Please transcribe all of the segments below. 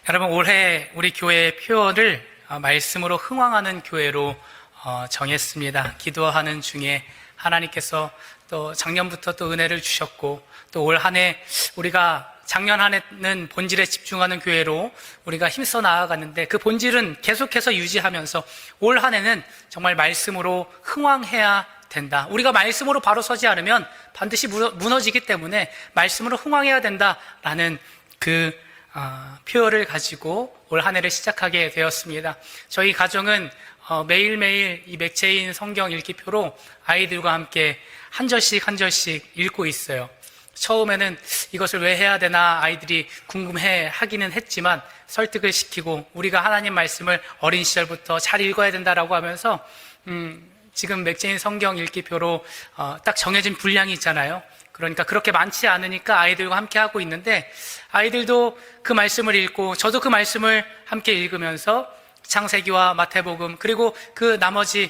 여러분, 올해 우리 교회의 표어를 말씀으로 흥왕하는 교회로 정했습니다. 기도하는 중에 하나님께서 또 작년부터 또 은혜를 주셨고, 또 올 한 해 우리가 작년 한 해는 본질에 집중하는 교회로 우리가 힘써 나아갔는데, 그 본질은 계속해서 유지하면서 올 한 해는 정말 말씀으로 흥왕해야 된다. 우리가 말씀으로 바로 서지 않으면 반드시 무너지기 때문에 말씀으로 흥왕해야 된다라는 그 표어를 가지고 올 한 해를 시작하게 되었습니다. 저희 가정은 매일매일 이 맥체인 성경 읽기표로 아이들과 함께 한 절씩 한 절씩 읽고 있어요. 처음에는 이것을 왜 해야 되나 아이들이 궁금해 하기는 했지만 설득을 시키고, 우리가 하나님 말씀을 어린 시절부터 잘 읽어야 된다라고 하면서 지금 맥체인 성경 읽기표로 딱 정해진 분량이 있잖아요. 그러니까 그렇게 많지 않으니까 아이들과 함께 하고 있는데, 아이들도 그 말씀을 읽고 저도 그 말씀을 함께 읽으면서 창세기와 마태복음 그리고 그 나머지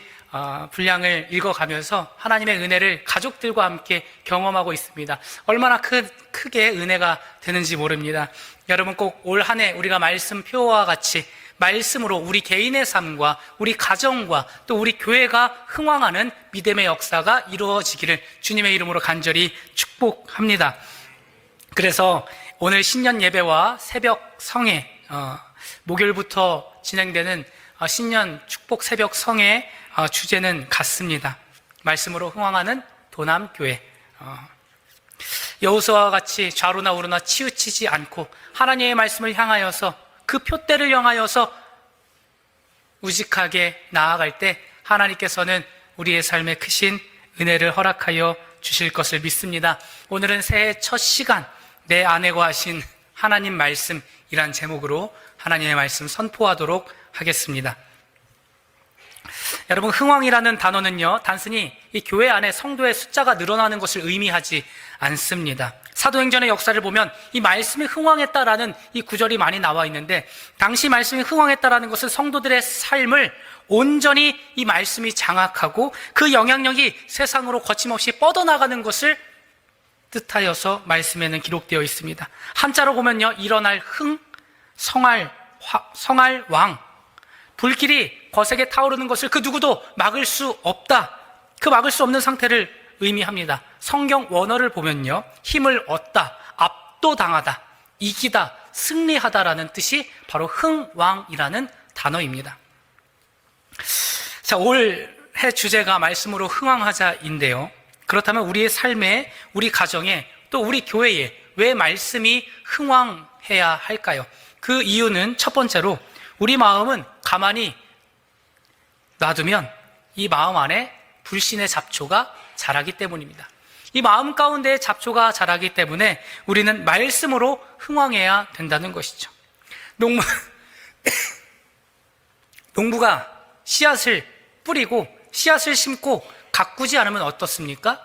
분량을 읽어가면서 하나님의 은혜를 가족들과 함께 경험하고 있습니다. 얼마나 크게 은혜가 되는지 모릅니다. 여러분, 꼭 올 한 해 우리가 말씀 표어와 같이 말씀으로 우리 개인의 삶과 우리 가정과 또 우리 교회가 흥왕하는 믿음의 역사가 이루어지기를 주님의 이름으로 간절히 축복합니다. 그래서 오늘 신년 예배와 새벽 성회, 목요일부터 진행되는 신년 축복 새벽 성회 주제는 같습니다. 말씀으로 흥왕하는 도남교회. 여호수아와 같이 좌로나 우로나 치우치지 않고 하나님의 말씀을 향하여서 그 표대를 향하여서 우직하게 나아갈 때 하나님께서는 우리의 삶에 크신 은혜를 허락하여 주실 것을 믿습니다. 오늘은 새해 첫 시간, 내 안에 거하신 하나님 말씀이란 제목으로 하나님의 말씀 선포하도록 하겠습니다. 여러분, 흥왕이라는 단어는요, 단순히 이 교회 안에 성도의 숫자가 늘어나는 것을 의미하지 않습니다. 사도행전의 역사를 보면 이 말씀이 흥왕했다라는 이 구절이 많이 나와 있는데, 당시 말씀이 흥왕했다라는 것은 성도들의 삶을 온전히 이 말씀이 장악하고 그 영향력이 세상으로 거침없이 뻗어나가는 것을 뜻하여서 말씀에는 기록되어 있습니다. 한자로 보면요, 일어날 흥, 성할 왕, 불길이 거세게 타오르는 것을 그 누구도 막을 수 없다, 그 막을 수 없는 상태를 의미합니다. 성경 원어를 보면요, 힘을 얻다, 압도당하다, 이기다, 승리하다라는 뜻이 바로 흥왕이라는 단어입니다. 자, 올해 주제가 말씀으로 흥왕하자인데요, 그렇다면 우리의 삶에, 우리 가정에, 또 우리 교회에 왜 말씀이 흥왕해야 할까요? 그 이유는 첫 번째로, 우리 마음은 가만히 놔두면 이 마음 안에 불신의 잡초가 자라기 때문입니다. 이 마음 가운데 잡초가 자라기 때문에 우리는 말씀으로 흥왕해야 된다는 것이죠. 농부가 씨앗을 뿌리고 씨앗을 심고 가꾸지 않으면 어떻습니까?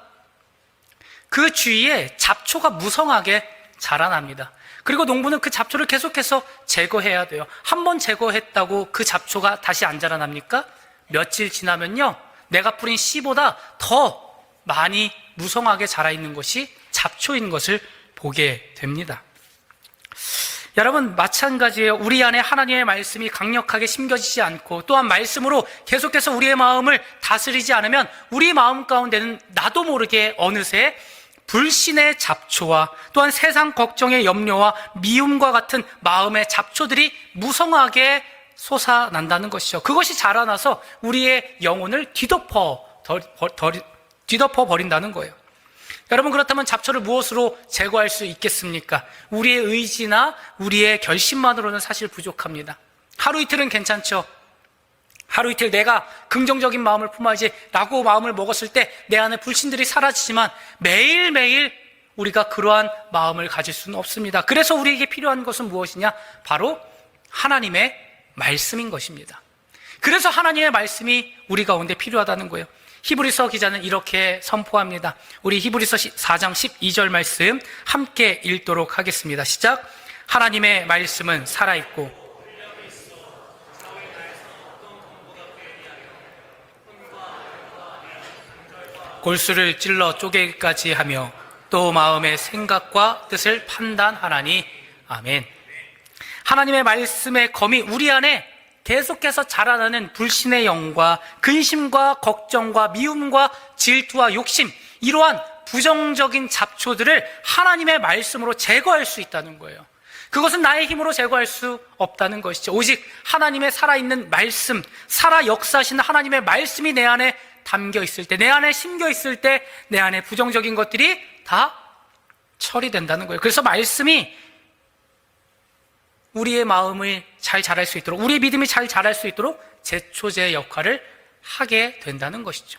그 주위에 잡초가 무성하게 자라납니다. 그리고 농부는 그 잡초를 계속해서 제거해야 돼요. 한 번 제거했다고 그 잡초가 다시 안 자라납니까? 며칠 지나면요, 내가 뿌린 씨보다 더 많이 무성하게 자라있는 것이 잡초인 것을 보게 됩니다. 여러분, 마찬가지예요. 우리 안에 하나님의 말씀이 강력하게 심겨지지 않고 또한 말씀으로 계속해서 우리의 마음을 다스리지 않으면 우리 마음 가운데는 나도 모르게 어느새 불신의 잡초와 또한 세상 걱정의 염려와 미움과 같은 마음의 잡초들이 무성하게 솟아난다는 것이죠. 그것이 자라나서 우리의 영혼을 뒤덮어 버린다는 거예요. 여러분, 그렇다면 잡초를 무엇으로 제거할 수 있겠습니까? 우리의 의지나 우리의 결심만으로는 사실 부족합니다. 하루 이틀은 괜찮죠. 하루 이틀 내가 긍정적인 마음을 품어야지 라고 마음을 먹었을 때 내 안에 불신들이 사라지지만 매일매일 우리가 그러한 마음을 가질 수는 없습니다. 그래서 우리에게 필요한 것은 무엇이냐? 바로 하나님의 말씀인 것입니다. 그래서 하나님의 말씀이 우리 가운데 필요하다는 거예요. 히브리서 기자는 이렇게 선포합니다. 우리 히브리서 4장 12절 말씀 함께 읽도록 하겠습니다. 시작. 하나님의 말씀은 살아있고 골수를 찔러 쪼개기까지 하며 또 마음의 생각과 뜻을 판단하나니. 아멘. 하나님의 말씀의 검이 우리 안에 계속해서 자라나는 불신의 영과 근심과 걱정과 미움과 질투와 욕심, 이러한 부정적인 잡초들을 하나님의 말씀으로 제거할 수 있다는 거예요. 그것은 나의 힘으로 제거할 수 없다는 것이죠. 오직 하나님의 살아있는 말씀, 살아 역사하시는 하나님의 말씀이 내 안에 담겨 있을 때, 내 안에 심겨 있을 때 내 안에 부정적인 것들이 다 처리된다는 거예요. 그래서 말씀이 우리의 마음을 잘 자랄 수 있도록, 우리의 믿음이 잘 자랄 수 있도록 제초제의 역할을 하게 된다는 것이죠.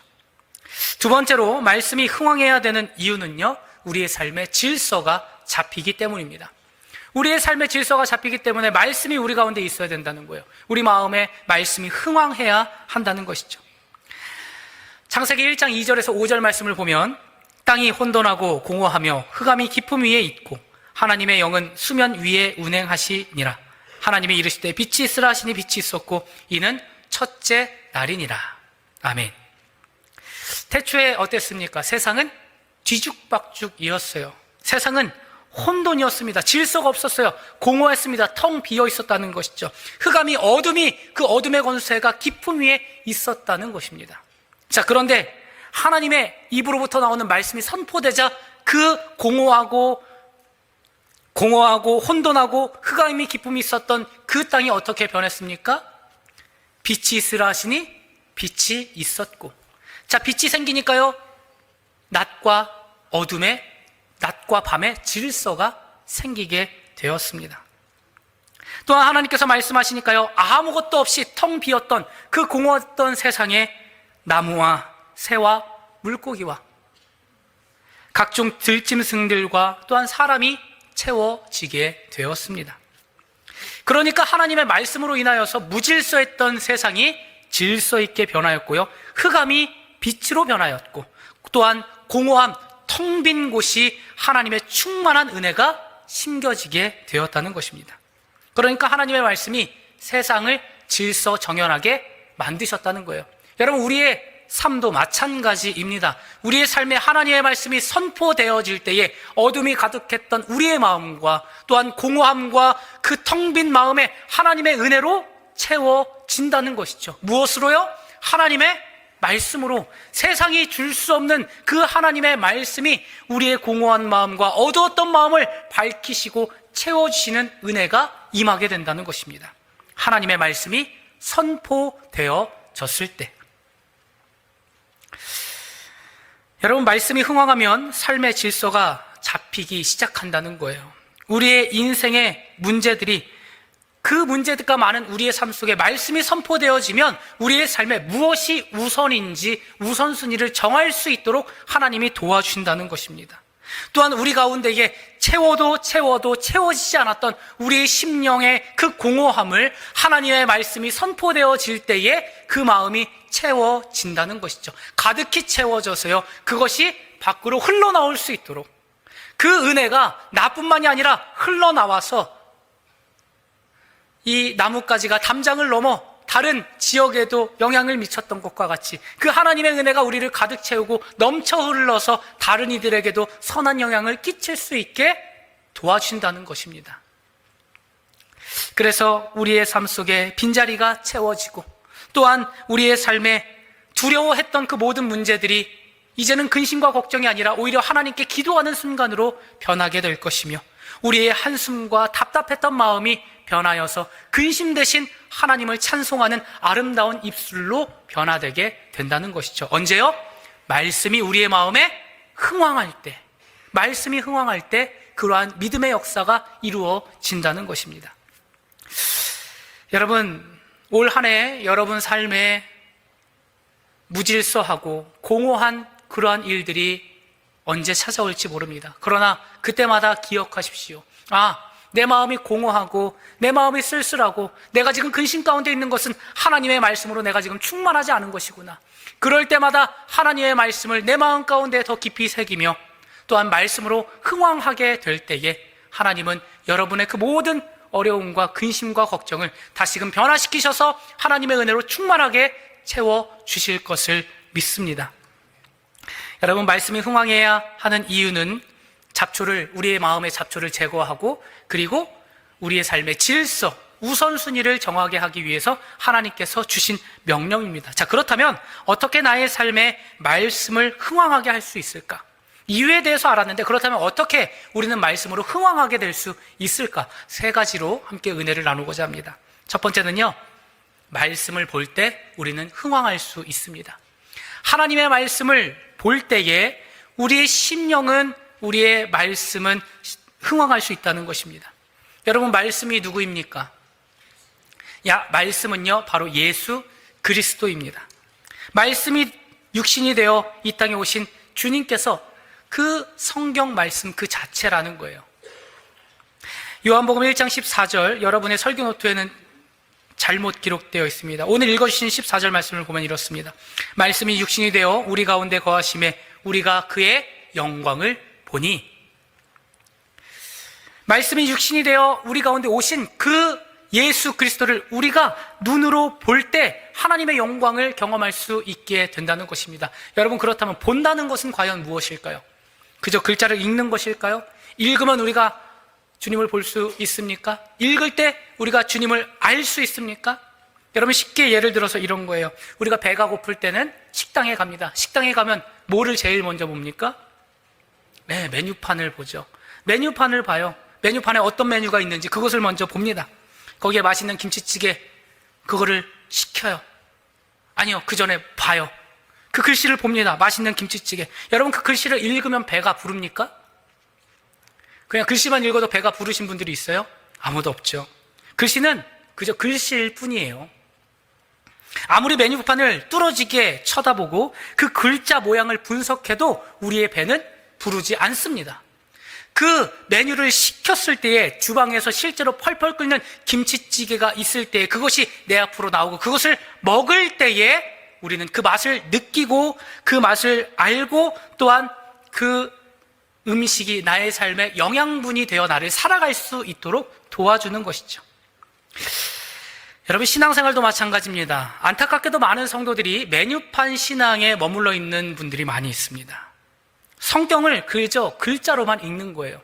두 번째로 말씀이 흥왕해야 되는 이유는요, 우리의 삶의 질서가 잡히기 때문입니다. 우리의 삶의 질서가 잡히기 때문에 말씀이 우리 가운데 있어야 된다는 거예요. 우리 마음에 말씀이 흥왕해야 한다는 것이죠. 창세기 1장 2절에서 5절 말씀을 보면 땅이 혼돈하고 공허하며 흑암이 깊음 위에 있고 하나님의 영은 수면 위에 운행하시니라. 하나님이 이르시되 빛이 있으라 하시니 빛이 있었고 이는 첫째 날이니라. 아멘. 태초에 어땠습니까? 세상은 뒤죽박죽이었어요. 세상은 혼돈이었습니다. 질서가 없었어요. 공허했습니다. 텅 비어 있었다는 것이죠. 흑암이, 어둠이, 그 어둠의 권세가 깊음 위에 있었다는 것입니다. 자, 그런데 하나님의 입으로부터 나오는 말씀이 선포되자 그 공허하고 혼돈하고 흑암이 깊음이 있었던 그 땅이 어떻게 변했습니까? 빛이 있으라 하시니 빛이 있었고, 자, 빛이 생기니까요, 낮과 밤의 질서가 생기게 되었습니다. 또한 하나님께서 말씀하시니까요, 아무것도 없이 텅 비었던 그 공허했던 세상에 나무와 새와 물고기와 각종 들짐승들과 또한 사람이 채워지게 되었습니다. 그러니까 하나님의 말씀으로 인하여서 무질서했던 세상이 질서 있게 변하였고요, 흑암이 빛으로 변하였고, 또한 공허함, 텅 빈 곳이 하나님의 충만한 은혜가 심겨지게 되었다는 것입니다. 그러니까 하나님의 말씀이 세상을 질서 정연하게 만드셨다는 거예요. 여러분, 우리의 삶도 마찬가지입니다. 우리의 삶에 하나님의 말씀이 선포되어질 때에 어둠이 가득했던 우리의 마음과 또한 공허함과 그 텅 빈 마음에 하나님의 은혜로 채워진다는 것이죠. 무엇으로요? 하나님의 말씀으로. 세상이 줄 수 없는 그 하나님의 말씀이 우리의 공허한 마음과 어두웠던 마음을 밝히시고 채워주시는 은혜가 임하게 된다는 것입니다. 하나님의 말씀이 선포되어졌을 때. 여러분, 말씀이 흥왕하면 삶의 질서가 잡히기 시작한다는 거예요. 우리의 인생의 문제들이, 그 문제들과 많은 우리의 삶 속에 말씀이 선포되어지면 우리의 삶에 무엇이 우선인지 우선순위를 정할 수 있도록 하나님이 도와주신다는 것입니다. 또한 우리 가운데에 채워도 채워지지 않았던 우리의 심령의 그 공허함을 하나님의 말씀이 선포되어질 때에 그 마음이 채워진다는 것이죠. 가득히 채워져서요, 그것이 밖으로 흘러나올 수 있도록, 그 은혜가 나뿐만이 아니라 흘러나와서 이 나뭇가지가 담장을 넘어 다른 지역에도 영향을 미쳤던 것과 같이 그 하나님의 은혜가 우리를 가득 채우고 넘쳐 흘러서 다른 이들에게도 선한 영향을 끼칠 수 있게 도와준다는 것입니다. 그래서 우리의 삶 속에 빈자리가 채워지고, 또한 우리의 삶에 두려워했던 그 모든 문제들이 이제는 근심과 걱정이 아니라 오히려 하나님께 기도하는 순간으로 변하게 될 것이며, 우리의 한숨과 답답했던 마음이 변하여서 근심 대신 하나님을 찬송하는 아름다운 입술로 변화되게 된다는 것이죠. 언제요? 말씀이 우리의 마음에 흥왕할 때, 말씀이 흥왕할 때 그러한 믿음의 역사가 이루어진다는 것입니다. 여러분, 올 한 해 여러분 삶에 무질서하고 공허한 그러한 일들이 언제 찾아올지 모릅니다. 그러나 그때마다 기억하십시오. 내 마음이 공허하고 내 마음이 쓸쓸하고 내가 지금 근심 가운데 있는 것은 하나님의 말씀으로 내가 지금 충만하지 않은 것이구나. 그럴 때마다 하나님의 말씀을 내 마음 가운데 더 깊이 새기며 또한 말씀으로 흥왕하게 될 때에 하나님은 여러분의 그 모든 어려움과 근심과 걱정을 다시금 변화시키셔서 하나님의 은혜로 충만하게 채워주실 것을 믿습니다. 여러분, 말씀이 흥왕해야 하는 이유는 우리의 마음의 잡초를 제거하고, 그리고 우리의 삶의 질서, 우선순위를 정하게 하기 위해서 하나님께서 주신 명령입니다. 자, 그렇다면 어떻게 나의 삶에 말씀을 흥왕하게 할 수 있을까? 이유에 대해서 알았는데, 그렇다면 어떻게 우리는 말씀으로 흥왕하게 될 수 있을까? 세 가지로 함께 은혜를 나누고자 합니다. 첫 번째는요, 말씀을 볼 때 우리는 흥왕할 수 있습니다. 하나님의 말씀을 볼 때에 우리의 심령은, 우리의 말씀은 흥왕할 수 있다는 것입니다. 여러분, 말씀이 누구입니까? 말씀은요, 바로 예수 그리스도입니다. 말씀이 육신이 되어 이 땅에 오신 주님께서 그 성경 말씀 그 자체라는 거예요. 요한복음 1장 14절, 여러분의 설교 노트에는 잘못 기록되어 있습니다. 오늘 읽어주신 14절 말씀을 보면 이렇습니다. 말씀이 육신이 되어 우리 가운데 거하심에 우리가 그의 영광을 보니. 말씀이 육신이 되어 우리 가운데 오신 그 예수 그리스도를 우리가 눈으로 볼 때 하나님의 영광을 경험할 수 있게 된다는 것입니다. 여러분, 그렇다면 본다는 것은 과연 무엇일까요? 그저 글자를 읽는 것일까요? 읽으면 우리가 주님을 볼 수 있습니까? 읽을 때 우리가 주님을 알 수 있습니까? 여러분, 쉽게 예를 들어서 이런 거예요. 우리가 배가 고플 때는 식당에 갑니다. 식당에 가면 뭐를 제일 먼저 봅니까? 네, 메뉴판을 보죠. 메뉴판을 봐요. 메뉴판에 어떤 메뉴가 있는지 그것을 먼저 봅니다. 거기에 맛있는 김치찌개, 그거를 시켜요. 아니요, 그 전에 봐요. 그 글씨를 봅니다. 맛있는 김치찌개. 여러분, 그 글씨를 읽으면 배가 부릅니까? 그냥 글씨만 읽어도 배가 부르신 분들이 있어요? 아무도 없죠. 글씨는 그저 글씨일 뿐이에요. 아무리 메뉴판을 뚫어지게 쳐다보고 그 글자 모양을 분석해도 우리의 배는 부르지 않습니다. 그 메뉴를 시켰을 때에 주방에서 실제로 펄펄 끓는 김치찌개가 있을 때에 그것이 내 앞으로 나오고 그것을 먹을 때에 우리는 그 맛을 느끼고 그 맛을 알고 또한 그 음식이 나의 삶의 영양분이 되어 나를 살아갈 수 있도록 도와주는 것이죠. 여러분, 신앙생활도 마찬가지입니다. 안타깝게도 많은 성도들이 메뉴판 신앙에 머물러 있는 분들이 많이 있습니다. 성경을 그저 글자로만 읽는 거예요.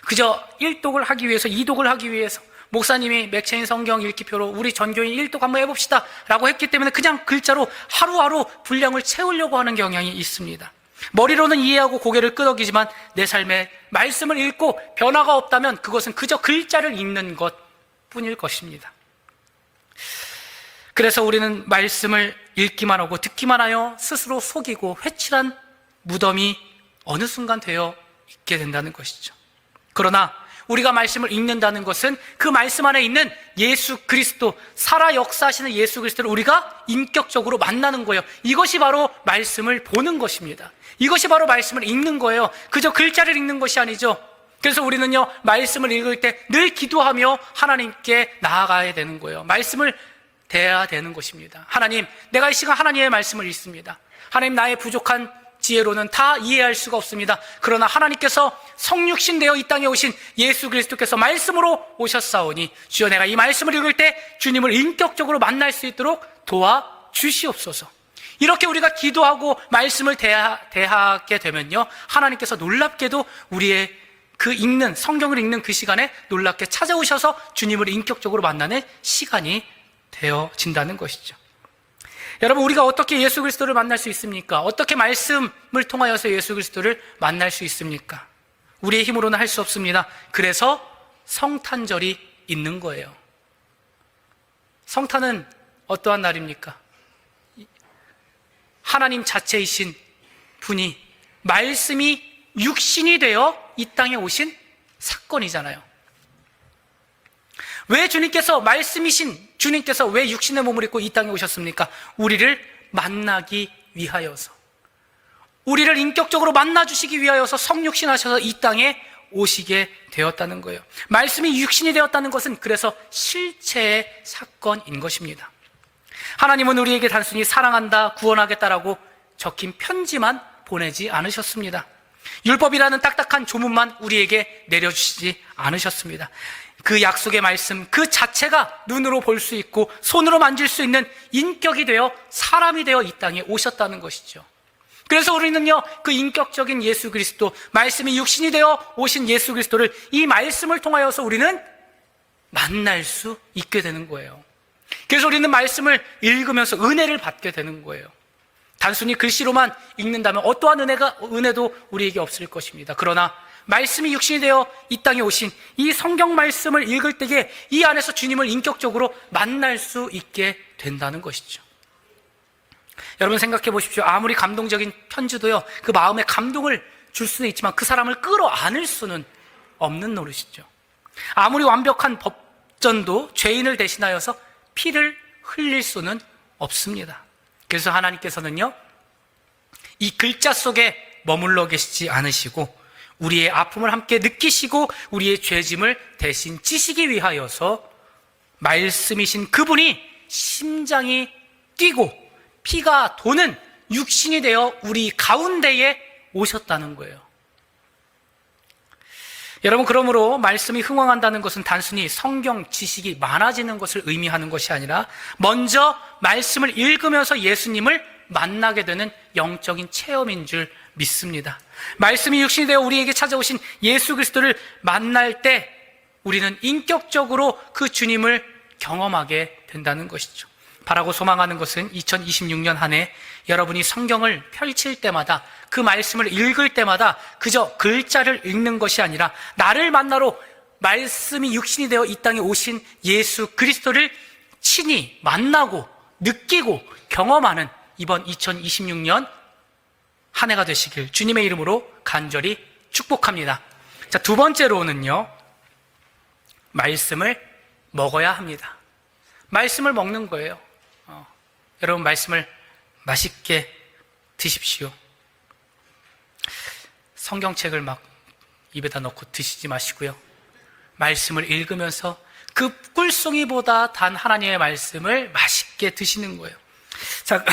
그저 1독을 하기 위해서, 2독을 하기 위해서 목사님이 맥체인 성경 읽기표로 우리 전교인 1독 한번 해봅시다 라고 했기 때문에 그냥 글자로 하루하루 분량을 채우려고 하는 경향이 있습니다. 머리로는 이해하고 고개를 끄덕이지만 내 삶에 말씀을 읽고 변화가 없다면 그것은 그저 글자를 읽는 것 뿐일 것입니다. 그래서 우리는 말씀을 읽기만 하고 듣기만 하여 스스로 속이고 회칠한 무덤이 어느 순간 되어 있게 된다는 것이죠. 그러나 우리가 말씀을 읽는다는 것은 그 말씀 안에 있는 예수 그리스도, 살아 역사하시는 예수 그리스도를 우리가 인격적으로 만나는 거예요. 이것이 바로 말씀을 보는 것입니다. 이것이 바로 말씀을 읽는 거예요. 그저 글자를 읽는 것이 아니죠. 그래서 우리는요, 말씀을 읽을 때 늘 기도하며 하나님께 나아가야 되는 거예요. 말씀을 대해야 되는 것입니다. 하나님, 내가 이 시간 하나님의 말씀을 읽습니다. 하나님, 나의 부족한 지혜로는 다 이해할 수가 없습니다. 그러나 하나님께서 성육신 되어 이 땅에 오신 예수 그리스도께서 말씀으로 오셨사오니 주여, 내가 이 말씀을 읽을 때 주님을 인격적으로 만날 수 있도록 도와주시옵소서. 이렇게 우리가 기도하고 말씀을 대하게 되면요, 하나님께서 놀랍게도 우리의 그 읽는, 성경을 읽는 그 시간에 놀랍게 찾아오셔서 주님을 인격적으로 만나는 시간이 되어진다는 것이죠. 여러분, 우리가 어떻게 예수 그리스도를 만날 수 있습니까? 어떻게 말씀을 통하여서 예수 그리스도를 만날 수 있습니까? 우리의 힘으로는 할 수 없습니다. 그래서 성탄절이 있는 거예요. 성탄은 어떠한 날입니까? 하나님 자체이신 분이, 말씀이 육신이 되어 이 땅에 오신 사건이잖아요. 왜 주님께서, 말씀이신 주님께서 왜 육신의 몸을 입고 이 땅에 오셨습니까? 우리를 만나기 위하여서, 우리를 인격적으로 만나주시기 위하여서 성육신 하셔서 이 땅에 오시게 되었다는 거예요. 말씀이 육신이 되었다는 것은 그래서 실체의 사건인 것입니다. 하나님은 우리에게 단순히 사랑한다, 구원하겠다라고 적힌 편지만 보내지 않으셨습니다. 율법이라는 딱딱한 조문만 우리에게 내려주시지 않으셨습니다. 그 약속의 말씀 그 자체가 눈으로 볼 수 있고 손으로 만질 수 있는 인격이 되어 사람이 되어 이 땅에 오셨다는 것이죠. 그래서 우리는요, 그 인격적인 예수 그리스도, 말씀이 육신이 되어 오신 예수 그리스도를, 이 말씀을 통하여서 우리는 만날 수 있게 되는 거예요. 그래서 우리는 말씀을 읽으면서 은혜를 받게 되는 거예요. 단순히 글씨로만 읽는다면 어떠한 은혜도 우리에게 없을 것입니다. 그러나 말씀이 육신이 되어 이 땅에 오신 이 성경 말씀을 읽을 때에 이 안에서 주님을 인격적으로 만날 수 있게 된다는 것이죠. 여러분 생각해 보십시오. 아무리 감동적인 편지도요, 그 마음에 감동을 줄 수는 있지만 그 사람을 끌어안을 수는 없는 노릇이죠. 아무리 완벽한 법전도 죄인을 대신하여서 피를 흘릴 수는 없습니다. 그래서 하나님께서는요, 이 글자 속에 머물러 계시지 않으시고 우리의 아픔을 함께 느끼시고 우리의 죄짐을 대신 지시기 위하여서 말씀이신 그분이 심장이 뛰고 피가 도는 육신이 되어 우리 가운데에 오셨다는 거예요. 여러분, 그러므로 말씀이 흥왕한다는 것은 단순히 성경 지식이 많아지는 것을 의미하는 것이 아니라 먼저 말씀을 읽으면서 예수님을 만나게 되는 영적인 체험인 줄 믿습니다. 말씀이 육신이 되어 우리에게 찾아오신 예수 그리스도를 만날 때 우리는 인격적으로 그 주님을 경험하게 된다는 것이죠. 바라고 소망하는 것은 2026년 한 해 여러분이 성경을 펼칠 때마다, 그 말씀을 읽을 때마다 그저 글자를 읽는 것이 아니라 나를 만나러 말씀이 육신이 되어 이 땅에 오신 예수 그리스도를 친히 만나고 느끼고 경험하는 이번 2026년 한 해가 되시길 주님의 이름으로 간절히 축복합니다. 자, 두 번째로는요, 말씀을 먹어야 합니다. 말씀을 먹는 거예요. 여러분, 말씀을 맛있게 드십시오. 성경책을 막 입에다 넣고 드시지 마시고요. 말씀을 읽으면서 그 꿀송이보다 단 하나님의 말씀을 맛있게 드시는 거예요. 자,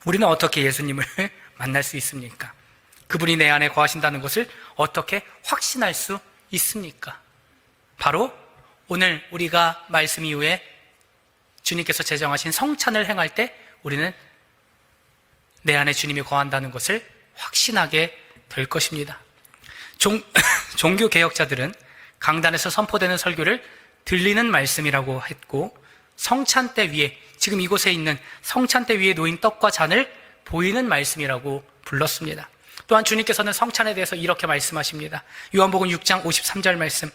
우리는 어떻게 예수님을 만날 수 있습니까? 그분이 내 안에 거하신다는 것을 어떻게 확신할 수 있습니까? 바로 오늘 우리가 말씀 이후에 주님께서 제정하신 성찬을 행할 때 우리는 내 안에 주님이 거한다는 것을 확신하게 될 것입니다. 종교개혁자들은 강단에서 선포되는 설교를 들리는 말씀이라고 했고, 성찬대 위에, 지금 이곳에 있는 성찬대 위에 놓인 떡과 잔을 보이는 말씀이라고 불렀습니다. 또한 주님께서는 성찬에 대해서 이렇게 말씀하십니다. 요한복음 6장 53절 말씀,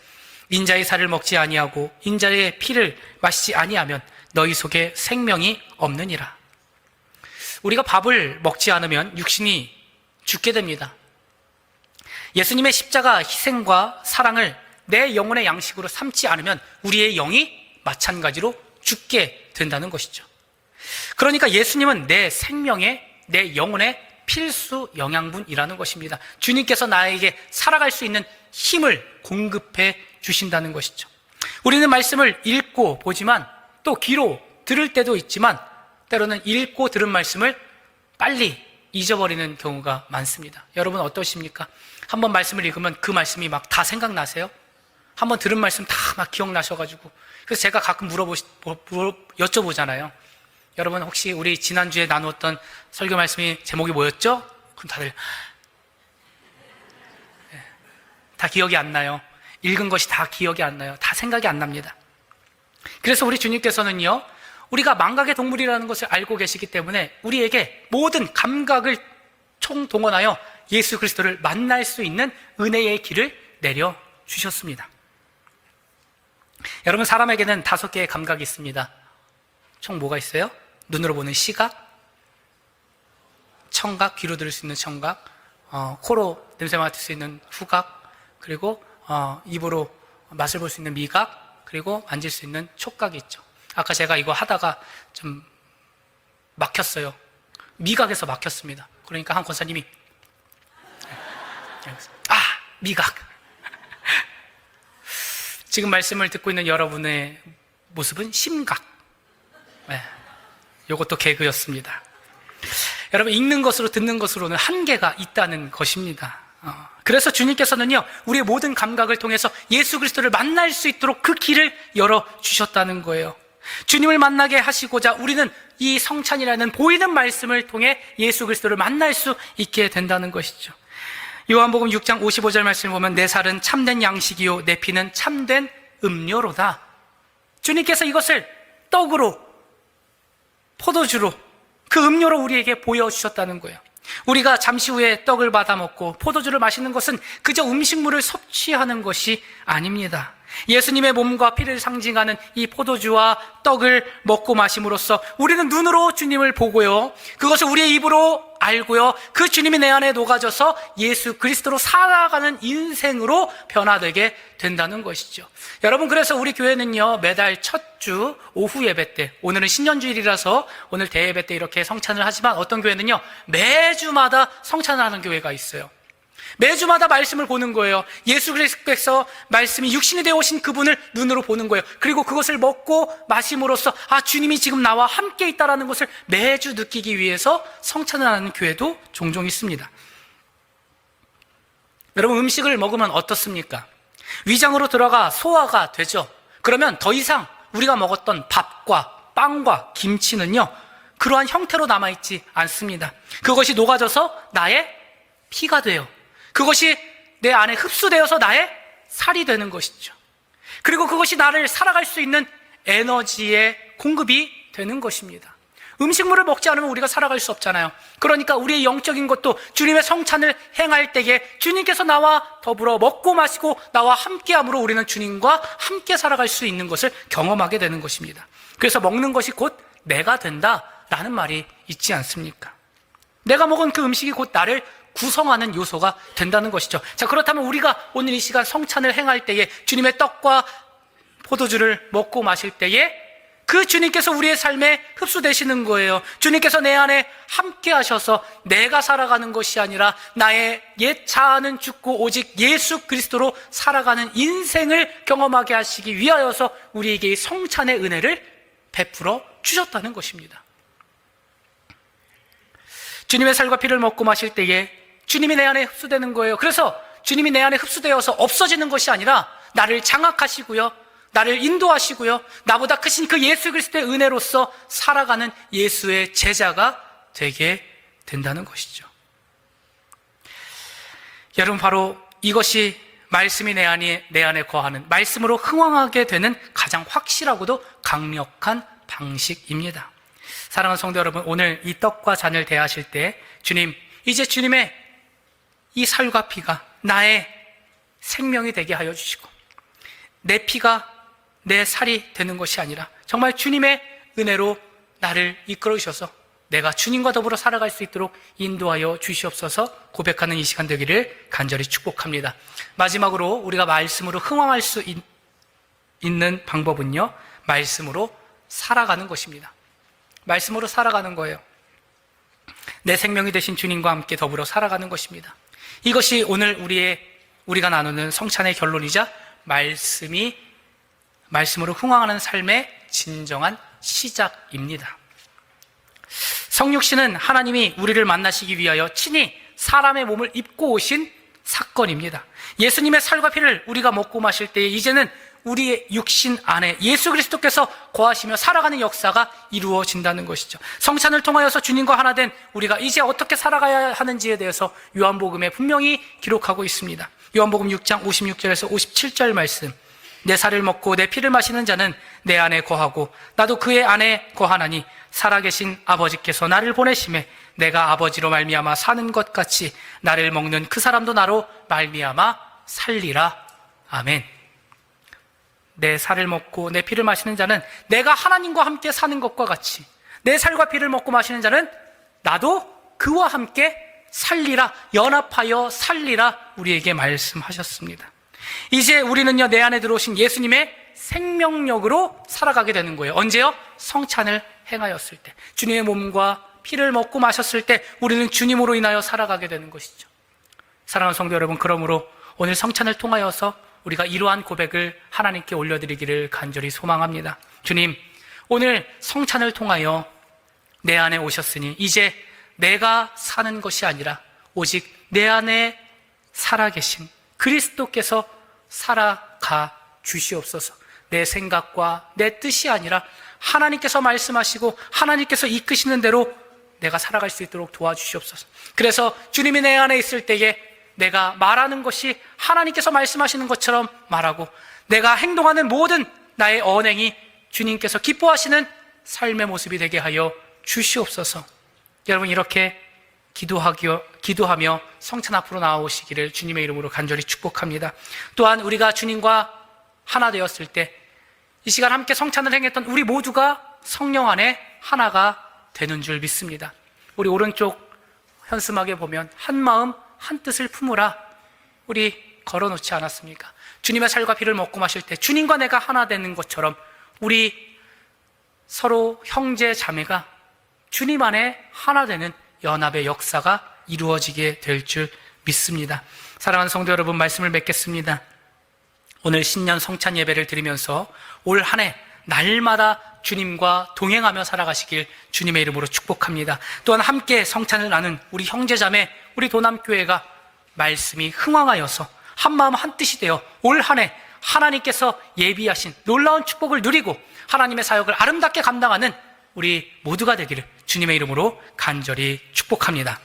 인자의 살을 먹지 아니하고 인자의 피를 마시지 아니하면 너희 속에 생명이 없느니라. 우리가 밥을 먹지 않으면 육신이 죽게 됩니다. 예수님의 십자가 희생과 사랑을 내 영혼의 양식으로 삼지 않으면 우리의 영이 마찬가지로 죽게 된다는 것이죠. 그러니까 예수님은 내 생명의, 내 영혼의 필수 영양분이라는 것입니다. 주님께서 나에게 살아갈 수 있는 힘을 공급해 주신다는 것이죠. 우리는 말씀을 읽고 보지만 또 귀로 들을 때도 있지만 때로는 읽고 들은 말씀을 빨리 잊어버리는 경우가 많습니다. 여러분 어떠십니까? 한번 말씀을 읽으면 그 말씀이 막 다 생각나세요? 한번 들은 말씀 다 막 기억나셔가지고, 그래서 제가 가끔 여쭤보잖아요. 여러분 혹시 우리 지난주에 나누었던 설교 말씀이 제목이 뭐였죠? 그럼 다들 다 기억이 안 나요. 읽은 것이 다 기억이 안 나요. 다 생각이 안 납니다. 그래서 우리 주님께서는요, 우리가 망각의 동물이라는 것을 알고 계시기 때문에 우리에게 모든 감각을 총동원하여 예수 그리스도를 만날 수 있는 은혜의 길을 내려주셨습니다. 여러분, 사람에게는 5개의 감각이 있습니다. 총 뭐가 있어요? 눈으로 보는 시각, 청각, 귀로 들을 수 있는 청각, 코로 냄새 맡을 수 있는 후각, 그리고 입으로 맛을 볼 수 있는 미각, 그리고 만질 수 있는 촉각이 있죠. 아까 제가 이거 하다가 좀 막혔어요. 미각에서 막혔습니다. 그러니까 한 권사님이 미각. 지금 말씀을 듣고 있는 여러분의 모습은 심각. 이것도 개그였습니다. 여러분, 읽는 것으로 듣는 것으로는 한계가 있다는 것입니다. 그래서 주님께서는요, 우리의 모든 감각을 통해서 예수 그리스도를 만날 수 있도록 그 길을 열어주셨다는 거예요. 주님을 만나게 하시고자 우리는 이 성찬이라는 보이는 말씀을 통해 예수 그리스도를 만날 수 있게 된다는 것이죠. 요한복음 6장 55절 말씀을 보면 내 살은 참된 양식이요 내 피는 참된 음료로다. 주님께서 이것을 떡으로, 포도주로, 그 음료로 우리에게 보여주셨다는 거예요. 우리가 잠시 후에 떡을 받아 먹고 포도주를 마시는 것은 그저 음식물을 섭취하는 것이 아닙니다. 예수님의 몸과 피를 상징하는 이 포도주와 떡을 먹고 마심으로써 우리는 눈으로 주님을 보고요, 그것을 우리의 입으로 알고요, 그 주님이 내 안에 녹아져서 예수 그리스도로 살아가는 인생으로 변화되게 된다는 것이죠. 여러분, 그래서 우리 교회는요, 매달 첫 주 오후 예배 때, 오늘은 신년주일이라서 오늘 대예배 때 이렇게 성찬을 하지만 어떤 교회는요, 매주마다 성찬을 하는 교회가 있어요. 매주마다 말씀을 보는 거예요. 예수 그리스도께서 말씀이 육신이 되어 오신 그분을 눈으로 보는 거예요. 그리고 그것을 먹고 마심으로써 주님이 지금 나와 함께 있다는 것을 매주 느끼기 위해서 성찬을 하는 교회도 종종 있습니다. 여러분, 음식을 먹으면 어떻습니까? 위장으로 들어가 소화가 되죠. 그러면 더 이상 우리가 먹었던 밥과 빵과 김치는요, 그러한 형태로 남아있지 않습니다. 그것이 녹아져서 나의 피가 돼요. 그것이 내 안에 흡수되어서 나의 살이 되는 것이죠. 그리고 그것이 나를 살아갈 수 있는 에너지의 공급이 되는 것입니다. 음식물을 먹지 않으면 우리가 살아갈 수 없잖아요. 그러니까 우리의 영적인 것도 주님의 성찬을 행할 때에 주님께서 나와 더불어 먹고 마시고 나와 함께함으로 우리는 주님과 함께 살아갈 수 있는 것을 경험하게 되는 것입니다. 그래서 먹는 것이 곧 내가 된다라는 말이 있지 않습니까? 내가 먹은 그 음식이 곧 나를 구성하는 요소가 된다는 것이죠. 자, 그렇다면 우리가 오늘 이 시간 성찬을 행할 때에 주님의 떡과 포도주를 먹고 마실 때에 그 주님께서 우리의 삶에 흡수되시는 거예요. 주님께서 내 안에 함께 하셔서 내가 살아가는 것이 아니라 나의 옛 자아는 죽고 오직 예수 그리스도로 살아가는 인생을 경험하게 하시기 위하여서 우리에게 성찬의 은혜를 베풀어 주셨다는 것입니다. 주님의 살과 피를 먹고 마실 때에 주님이 내 안에 흡수되는 거예요. 그래서 주님이 내 안에 흡수되어서 없어지는 것이 아니라 나를 장악하시고요, 나를 인도하시고요, 나보다 크신 그 예수 그리스도의 은혜로서 살아가는 예수의 제자가 되게 된다는 것이죠. 여러분, 바로 이것이 말씀이 내 안에 거하는, 말씀으로 흥왕하게 되는 가장 확실하고도 강력한 방식입니다. 사랑하는 성도 여러분, 오늘 이 떡과 잔을 대하실 때 주님, 이제 주님의 이 살과 피가 나의 생명이 되게 하여 주시고 내 피가 내 살이 되는 것이 아니라 정말 주님의 은혜로 나를 이끌어 주셔서 내가 주님과 더불어 살아갈 수 있도록 인도하여 주시옵소서 고백하는 이 시간 되기를 간절히 축복합니다. 마지막으로 우리가 말씀으로 흥왕할 수 있는 방법은요, 말씀으로 살아가는 것입니다. 말씀으로 살아가는 거예요. 내 생명이 되신 주님과 함께 더불어 살아가는 것입니다. 이것이 오늘 우리가 나누는 성찬의 결론이자 말씀으로 흥왕하는 삶의 진정한 시작입니다. 성육신은 하나님이 우리를 만나시기 위하여 친히 사람의 몸을 입고 오신 사건입니다. 예수님의 살과 피를 우리가 먹고 마실 때에 이제는 우리의 육신 안에 예수 그리스도께서 거하시며 살아가는 역사가 이루어진다는 것이죠. 성찬을 통하여서 주님과 하나 된 우리가 이제 어떻게 살아가야 하는지에 대해서 요한복음에 분명히 기록하고 있습니다. 요한복음 6장 56절에서 57절 말씀, 내 살을 먹고 내 피를 마시는 자는 내 안에 거하고 나도 그의 안에 거하나니 살아계신 아버지께서 나를 보내심에 내가 아버지로 말미암아 사는 것 같이 나를 먹는 그 사람도 나로 말미암아 살리라. 아멘. 내 살을 먹고 내 피를 마시는 자는 내가 하나님과 함께 사는 것과 같이 내 살과 피를 먹고 마시는 자는 나도 그와 함께 살리라, 연합하여 살리라 우리에게 말씀하셨습니다. 이제 우리는요, 내 안에 들어오신 예수님의 생명력으로 살아가게 되는 거예요. 언제요? 성찬을 행하였을 때, 주님의 몸과 피를 먹고 마셨을 때 우리는 주님으로 인하여 살아가게 되는 것이죠. 사랑하는 성도 여러분, 그러므로 오늘 성찬을 통하여서 우리가 이러한 고백을 하나님께 올려드리기를 간절히 소망합니다. 주님, 오늘 성찬을 통하여 내 안에 오셨으니 이제 내가 사는 것이 아니라 오직 내 안에 살아계신 그리스도께서 살아가 주시옵소서. 내 생각과 내 뜻이 아니라 하나님께서 말씀하시고 하나님께서 이끄시는 대로 내가 살아갈 수 있도록 도와주시옵소서. 그래서 주님이 내 안에 있을 때에 내가 말하는 것이 하나님께서 말씀하시는 것처럼 말하고 내가 행동하는 모든 나의 언행이 주님께서 기뻐하시는 삶의 모습이 되게 하여 주시옵소서. 여러분, 이렇게 기도하며 성찬 앞으로 나오시기를 주님의 이름으로 간절히 축복합니다. 또한 우리가 주님과 하나 되었을 때 이 시간 함께 성찬을 행했던 우리 모두가 성령 안에 하나가 되는 줄 믿습니다. 우리 오른쪽 현수막에 보면 한 마음 한 뜻을 품으라 우리 걸어놓지 않았습니까? 주님의 살과 피를 먹고 마실 때 주님과 내가 하나 되는 것처럼 우리 서로 형제 자매가 주님 안에 하나 되는 연합의 역사가 이루어지게 될 줄 믿습니다. 사랑하는 성도 여러분, 말씀을 맺겠습니다. 오늘 신년 성찬 예배를 드리면서 올 한 해 날마다 주님과 동행하며 살아가시길 주님의 이름으로 축복합니다. 또한 함께 성찬을 나눈 우리 형제자매, 우리 도남교회가 말씀이 흥왕하여서 한마음 한뜻이 되어 올 한 해 하나님께서 예비하신 놀라운 축복을 누리고 하나님의 사역을 아름답게 감당하는 우리 모두가 되기를 주님의 이름으로 간절히 축복합니다.